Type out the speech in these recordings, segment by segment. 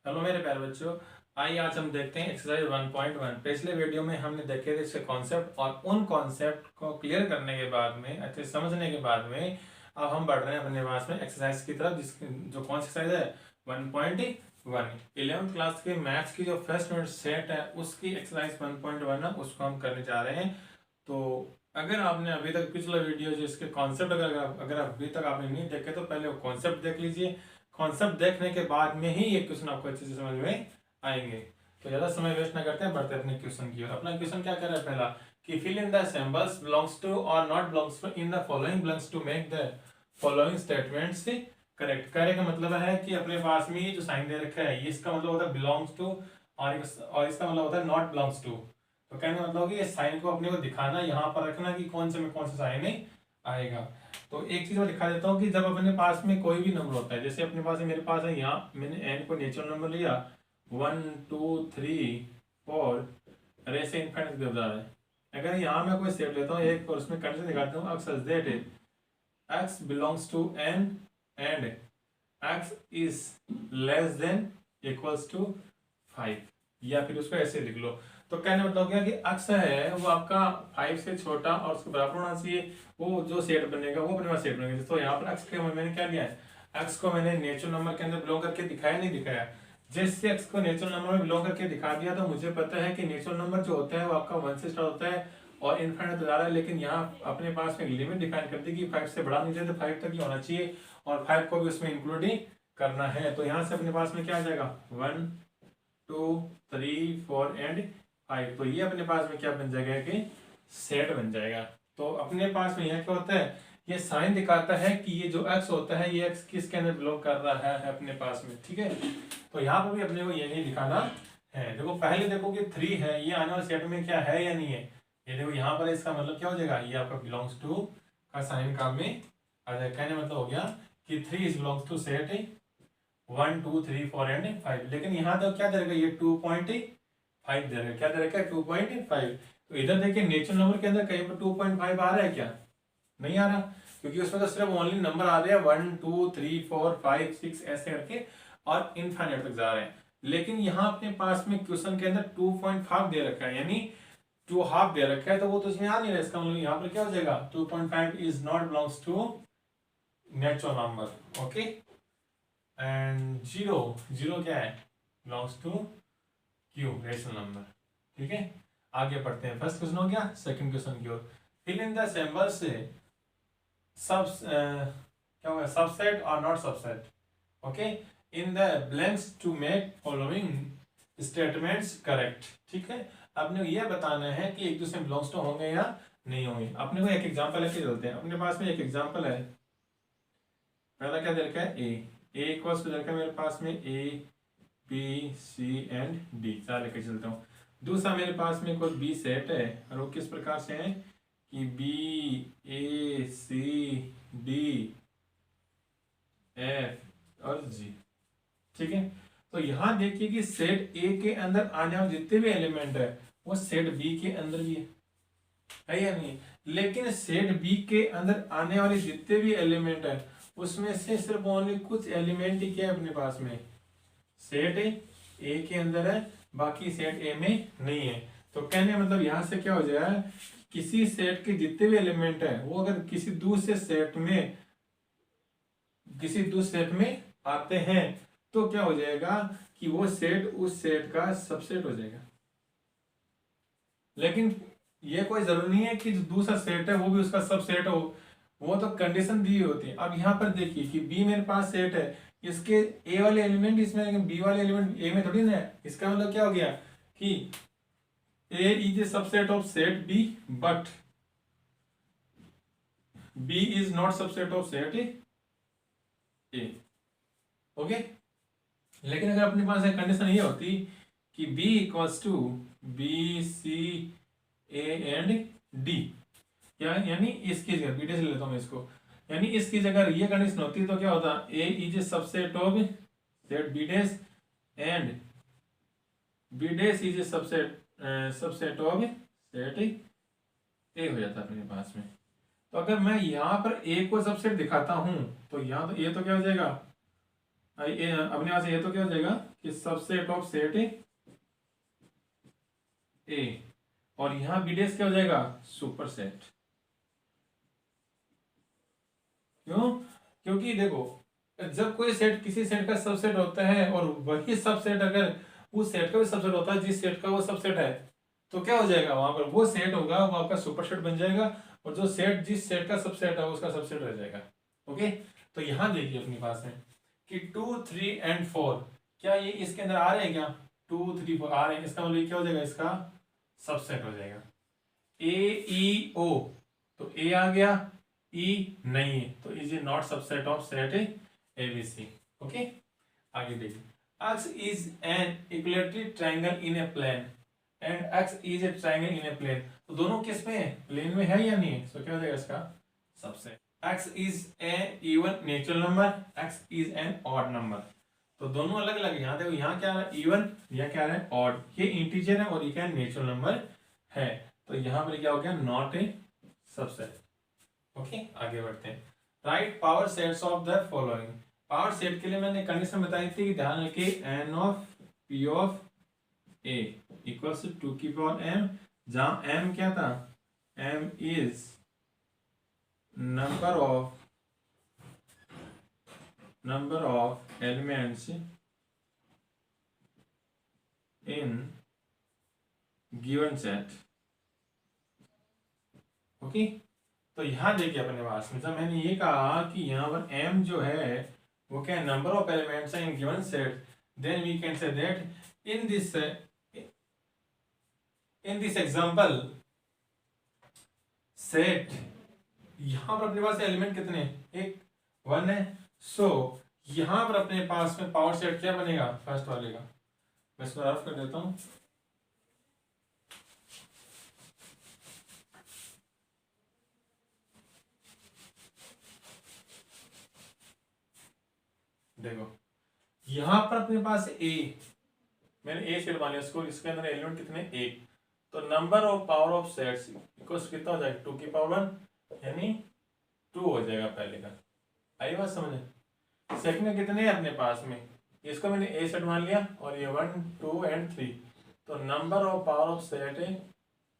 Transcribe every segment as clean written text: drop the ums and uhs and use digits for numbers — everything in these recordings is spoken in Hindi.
हेलो मेरे प्यारे बच्चों। आइए आज हम देखते हैं एक्सरसाइज 1.1। पिछले वीडियो में हमने देखे थे इसके कॉन्सेप्ट और उन कॉन्सेप्ट को क्लियर करने के बाद में अच्छे समझने के बाद में अब हम बढ़ रहे हैं अपने पास में एक्सरसाइज की तरफ, जिस जो कौन सी एक्सरसाइज है 1.1। 11th क्लास के मैथ्स की जो फर्स्ट यूनिट सेट है उसकी एक्सरसाइज 1.1 है, उसको हम करने जा रहे हैं। तो अगर आपने अभी तक पिछला वीडियो जो इसके कॉन्सेप्ट अगर अभी तक आपने नहीं देखे तो पहले वो कॉन्सेप्ट देख लीजिए। कॉन्सेप्ट देखने के बाद में ही ये क्वेश्चन आपको अच्छे से समझ में आएंगे। तो ज्यादा समय वेस्ट ना करते हैं, बढ़ते हैं अपने क्वेश्चन की ओर। अपना क्वेश्चन क्या कर रहा है पहला, कि fill in the symbols belongs to और not belongs to in the following blanks to make the following statements correct. करे का मतलब है कि अपने पास में ये जो साइन दे रखा है ये इसका मतलब होता है बिलोंग्स टू, और इसका मतलब होता है नॉट बिलोंग्स टू। तो कहने मतलब कि ये साइन को अपने को दिखाना, यहाँ पर रखना कि कौन से में कौन सा साइन आएगा। तो एक चीज मैं दिखा देता हूँ कि जब अपने पास में कोई भी नंबर होता है, जैसे अपने पास है, मेरे पास है, यहाँ मैंने एन को नेचुरल नंबर लिया 1 2 3 4 और ऐसे इनफाइनाइट तक जा रहा है। अगर यहाँ मैं कोई सेट लेता हूँ एक और उसमें कंडीशन दिखाता हूँ, x such that x belongs to N and x is less than equals to 5, या फिर उसको ऐसे लिख लो। तो कहने मतलब क्या कि अक्स है वो आपका 5 से छोटा और उसके बराबर होना चाहिए, वो जो सेट बनेगा वो अपने पास सेट बनेगा। तो यहाँ पर अक्स के मैंने क्या लिया है, अक्स को मैंने नेचुरल नंबर के अंदर बिलोंग करके दिखाया नहीं दिखाया। जैसे अक्स को नेचुरल नंबर में बिलोंग करके दिखा दिया तो मुझे पता है कि नेचुरल नंबर जो होता है वो आपका 1 से स्टार्ट होता है और इनफाइनाइट तक जा रहा है। लेकिन यहाँ अपने पास में लिमिट डिफाइन कर दी कि 5 से बड़ा नहीं चाहिए, 5 तक ही होना चाहिए और 5 को भी उसमें इंक्लूड ही करना है। तो यहाँ से अपने पास में क्या आ जाएगा 1 2 3 4 एंड 5। तो ये अपने पास में क्या बन जाएगा कि सेट बन जाएगा। तो अपने पास में यह क्या होता है, ये साइन दिखाता है कि ये जो x होता है ये x किसके अंदर बिलोंग कर रहा है अपने पास में, ठीक है। तो यहाँ पर भी अपने को यही दिखाना है। देखो पहले देखो कि 3 है, ये आने वाले सेट में क्या है या नहीं है। ये देखो यहाँ पर इसका मतलब क्या हो जाएगा, ये आपका बिलोंग्स टू का साइन काम में आ जाएगा। कहने मतलब हो गया कि 3 is belongs to set 1 2 3 4 and 5। लेकिन यहाँ तो क्या दे रखा है, ये 2.5 दे रखा है। क्या दे रखा है 2.5। तो इधर देखिए नेचुरल नंबर के अंदर कहीं पर 2.5 आ रहा है क्या, नहीं आ रहा, क्योंकि उसमें तो सिर्फ ओनली नंबर आ रहे हैं 1 2 3 4 5 6 ऐसे करके और इनफाइनाइट तक जा रहे हैं। लेकिन यहाँ अपने पास में क्वेश्चन के अंदर 2.5 दे रखा है, यानी 2 हाफ दे रखा है, तो वो तो इसमें आ नहीं रहा। इसका मतलब यहाँ पर क्या हो जाएगा 2.5 is not belongs to natural number, okay. And zero, zero क्या है belongs to Q rational number, ठीक है। आगे पढ़ते हैं, फर्स्ट क्वेश्चन हो गया। सेकंड क्वेश्चन की ओर, फिल इन द सिंबल से सब क्या होगा सबसेट और not subset, okay, in the blanks to make following statements correct, ठीक है। अपने को यह बताना है कि एक दूसरे बिलोंग्स टू होंगे या नहीं होंगे। अपने को एक एग्जांपल लेके चलते हैं। अपने पास में एक एग्जांपल है, पहला क्या दे रखा है ए इक्वल्स टू दे रखा है मेरे पास में A B C and D, चार लेके चलता हूँ। दूसरा मेरे पास में कोई बी सेट है और वो किस प्रकार से है कि बी ए सी डी एफ और जी, ठीक है। तो यहां देखिए कि सेट ए के अंदर आने वाले जितने भी एलिमेंट है वो सेट बी के अंदर भी है या नहीं। लेकिन सेट बी के अंदर आने वाले जितने भी एलिमेंट है उसमें से सिर्फ ओनली कुछ एलिमेंट ही क्या है अपने पास में सेट ए के अंदर है, बाकी सेट ए में नहीं है। तो कहने मतलब यहां से क्या हो जाए, किसी सेट के जितने भी एलिमेंट है वो अगर किसी दूसरे सेट में आते हैं तो क्या हो जाएगा कि वो सेट उस सेट का सबसेट हो जाएगा। लेकिन ये कोई जरूरी नहीं है कि जो दूसरा सेट है वो भी उसका सबसेट हो, वो तो कंडीशन दी होती है। अब यहाँ पर देखिए कि बी मेरे पास सेट है, इसके ए वाले एलिमेंट इसमें बी वाले एलिमेंट ए में थोड़ी ना है। इसका मतलब क्या हो गया कि A is a subset of set B but B is not subset of set A, okay. लेकिन अगर अपने पास कंडीशन ये होती कि B equals to B C A and D, यानी इसकी जगह बी डैश ले लेता हूं मैं इसको, यानी इसकी जगह ये कंडीशन होती तो क्या होता A is a subset of set B dash and B dash is a subset of set A हो जाता अपने पास में। तो अगर मैं यहाँ पर ए को सबसेट दिखाता हूं तो यहाँ तो ये तो क्या हो जाएगा अपने पास ये तो क्या हो जाएगा कि सबसेट ऑफ सेट ए, और यहाँ बीडीएस क्या हो जाएगा सुपर सेट। क्यों? क्योंकि देखो जब कोई सेट किसी सेट का सबसेट होता है और वही सबसेट अगर उस सेट का भी सबसेट होता है जिस सेट का वो सबसेट है, तो क्या हो जाएगा वहां पर वो सेट होगा वो आपका सुपर सेट बन जाएगा, और जो सेट जिस सेट का सबसेट है उसका सबसेट रह जाएगा। ओके, तो यहाँ देखिए अपने पास है कि 2 3 एंड 4 क्या ये इसके अंदर आ रहे हैं क्या? 2 3 4 आ रहे हैं, इसका मतलब क्या हो जाएगा इसका सबसेट हो जाएगा। ए ई ओ, तो ए आ गया, ई नहीं है, तो is a not subset of set ABC. Okay, आगे देखिए x is an equilateral triangle in a plane and x is a triangle in a plane, तो दोनों किस में है? प्लेन में है या नहीं है? तो क्या हो जाएगा इसका subset. x is an even natural number, x is an odd number, तो दोनों अलग अलग। यहाँ देखो यहाँ क्या है इवन, यहाँ क्या है ऑड, ये इंटीजर है और ये क्या नेचुरल नंबर है, तो यहाँ पर क्या हो गया नॉट ए सबसेट। ओके, आगे बढ़ते हैं। Write power sets of the following. Power set के लिए मैंने कंडीशन बताई थी कि ध्यान रखिए n of P of A equals to की पावर एम, जहां एम क्या था, M is number of elements in given set. Okay, तो यहां देखिए अपने पास में जब मैंने ये कहा कि यहाँ पर m जो है वो क्या number of elements in given set, then we can say that in this example set, यहां पर अपने पास एलिमेंट कितने, एक 1 है, सो यहां पर अपने पास में पावर सेट क्या बनेगा फर्स्ट वाले का, मैं इसको रफ कर देता हूं। देखो यहां पर अपने पास ए, मैंने ए सेट मान लिया इसको, इसके अंदर एलिमेंट कितने एक, तो number of power of sets equals कितना हो जाएगा 2 की पावर 1, यानी 2 हो जाएगा पहले का। आई बात समझे? सेकंड में कितने हैं अपने पास में, इसको मैंने ए सेट मान लिया और ये 1 2 एंड 3, तो number of power of set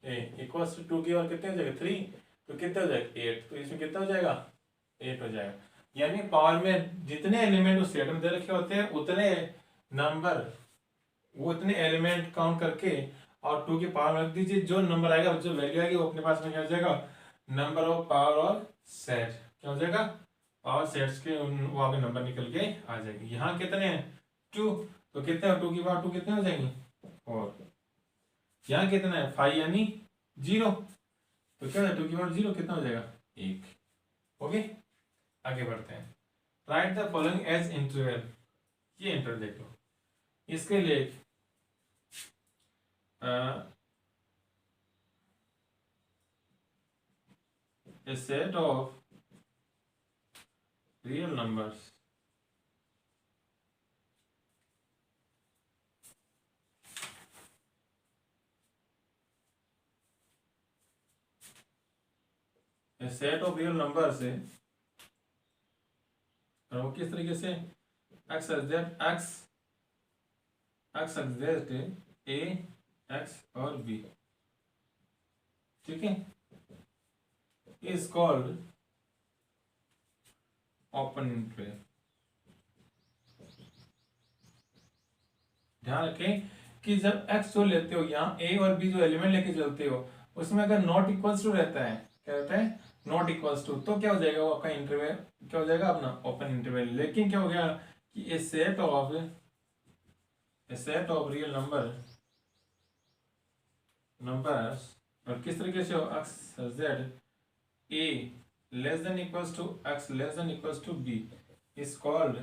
A equals to 2 की और कितने हो जाएगा 3, तो कितने हो जाएगा 8, तो इसमें कितना हो जाएगा 8 हो जाएगा। यानी पावर में जितने एलिमेंट उस सेट में दे रखे होते हैं उतने नंबर, वो इतने एलिमेंट काउंट करके और 2 की पावर रख दीजिए, जो नंबर आएगा जो वैल्यू आएगी वो अपने पास में क्या हो जाएगा number of power of set, क्या हो जाएगा पावर सेट्स के वहां पे नंबर निकल के आ जाएगी। यहाँ कितने हैं 2, तो कितने 2 की पावर 2 कितने हो जाएंगे 4, यहाँ कितना है 5 यानी 0, तो क्या है 2 की पावर 0 कितना हो जाएगा 1। ओके, आगे बढ़ते हैं। Write the following as interval, ये इंटरवल देख लो, इसके लिए a set of real numbers a set of real numbers है, और वो किस तरीके से x एग्जैक्ट a x और b, ठीक है, इज कॉल्ड ओपन इंटरवल। ध्यान रखें कि जब x जो लेते हो यहाँ a और b जो एलिमेंट लेके चलते हो उसमें अगर नॉट इक्वल्स टू रहता है, क्या रहता है नॉट इक्वल्स टू, तो क्या हो जाएगा वो आपका इंटरवल क्या हो जाएगा अपना ओपन इंटरवल। लेकिन क्या हो गया कि ए सेट ऑफ रियल नंबर्स, और किस तरीके से हो x z a less than equals to x less than equals to b is called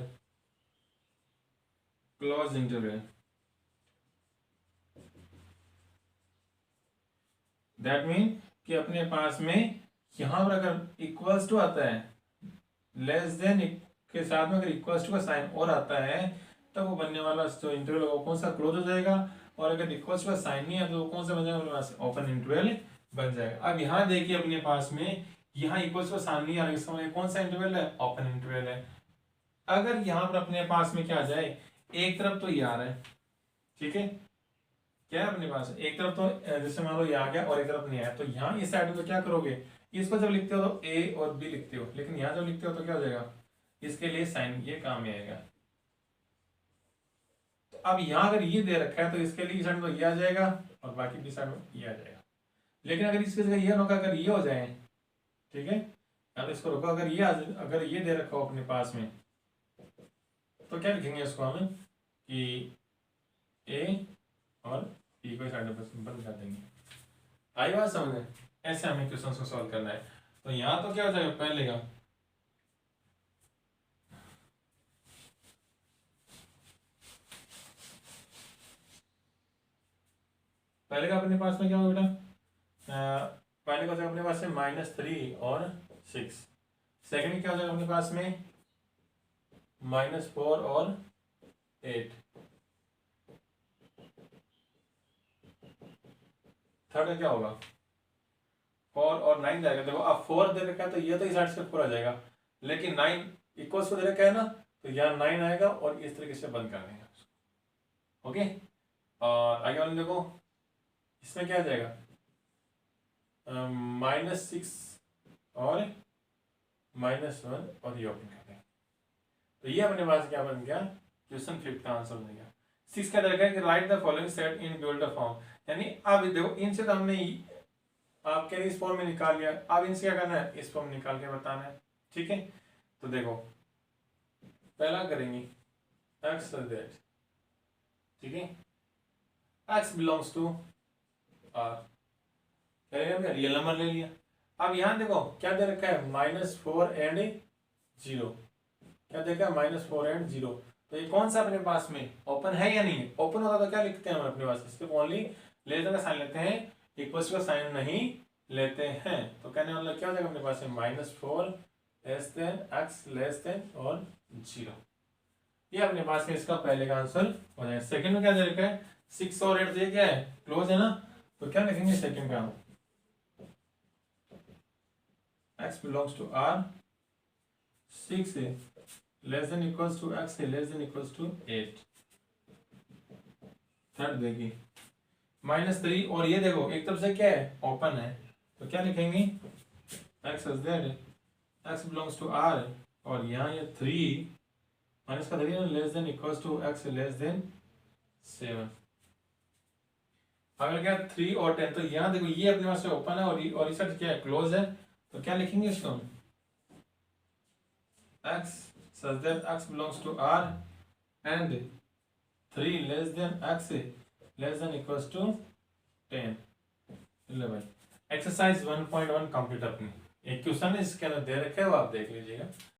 closed interval। That mean कि अपने पास में यहां पर अगर इक्वल्स टू आता है, लेस देन के साथ में अगर इक्वल्स टू का साइन और आता है तब वो बनने वाला जो इंटरवल वो कौन सा क्लोज हो जाएगा, और अगर इक्वल्स टू का साइन नहीं है तो वो कौन सा बन जाएगा ओपन इंटरवल बन जाएगा। अब यहाँ देखिए अपने पास में यहाँ इक्वल्स टू का साइन नहीं आ रहा, इसका मतलब कौन सा इंटरवल है ओपन इंटरवल है। अगर यहाँ पर अपने पास में क्या आ जाए, एक तरफ तो ये आ रहा है, ठीक है, क्या है अपने पास एक तरफ तो जैसे मान लो ये आ गया और एक तरफ नहीं आया, तो यहाँ इस साइड में तो क्या करोगे, इसको जब लिखते हो तो ए और बी लिखते हो, लेकिन यहाँ जब लिखते हो तो क्या हो जाएगा, इसके लिए साइन ये काम में आएगा। तो अब यहाँ अगर ये दे रखा है तो इसके लिए साइड में तो ये आ जाएगा और बाकी भी साइड में ये आ जाएगा। लेकिन अगर इसकी जगह ये होगा, अगर ये हो जाए, ठीक है, यार इसको रुको, अगर ये अगर ये दे रखा हो अपने पास में, तो क्या लिखेंगे इसको हम कि ए और बी को साइड में बंद कर देंगे। आई बात समझ में? ऐसे हमें क्वेश्चन को सॉल्व करना है। तो यहाँ तो क्या हो जाएगा, पहले का अपने पास में क्या होगा बेटा, पहले का हो जाएगा अपने पास में -3 और 6। सेकंड में क्या हो जाएगा अपने पास में -4 और 8। थर्ड में क्या होगा 4 और 9 जाएगा। देखो अब 4 दे रखा है तो ये तो इस साइड से 4 आ जाएगा, लेकिन 9 इक्वल्स को दे रखा है ना, तो यहाँ 9 आएगा और इस तरीके से बंद कर देंगे। ओके, और आगे वाले देखो, इसमें क्या आ जाएगा -6 और -1 और ये ओपन कर देंगे। तो ये अपने पास क्या बन गया, क्वेश्चन 5 का आंसर बन गया। 6 का दरकार कि right the following set in dual form, यानी अब देखो इनसे तो हमने आप कह रहे इस फॉर्म में निकाल लिया, अब इनसे क्या करना है, इस फॉर्म निकाल के बताना है। ठीक है, तो देखो पहला करेंगे x दैट, ठीक है, x बिलोंग्स टू r, करेंगे रियल नंबर ले लिया। अब यहां देखो क्या दे रखा है -4 एंड 0, क्या देखा है -4 एंड 0। तो ये कौन सा अपने पास में ओपन है या नहीं है, ओपन होता तो क्या लिखते हैं हम अपने पास, इसके ओनली लेस देन का साइन लेते हैं, इक्वल्स का साइन नहीं लेते हैं। तो कहने वाला क्या हो जाएगा अपने पास में -4 less than x less then और 0। ये अपने पास में इसका पहले का आंसर हो जाएगा। सेकंड में क्या दे रखा है 6 और 8, ये क्या है क्लोज है ना, तो क्या लिखेंगे सेकंड का, x belongs to r, 6 less than equals to x less than equals to 8। Third देखिए -3 और ये देखो एक तरफ से क्या है ओपन है, तो क्या लिखेंगे x is there, x belongs to r, और यहाँ ये 3 माइनस का 3 less than equals to x less than 7। अगर क्या 3 और 10, तो यहाँ देखो ये अपने पास से ओपन है और इस साइड क्या है क्लोज है, तो क्या लिखेंगे इसको x such that x belongs to r and 3 less than x less than equals to 10। लो भाई एक्सरसाइज 1.1 कंप्लीट। अपनी एक क्वेश्चन है इसके अंदर दे रखे हो, आप देख लीजिएगा।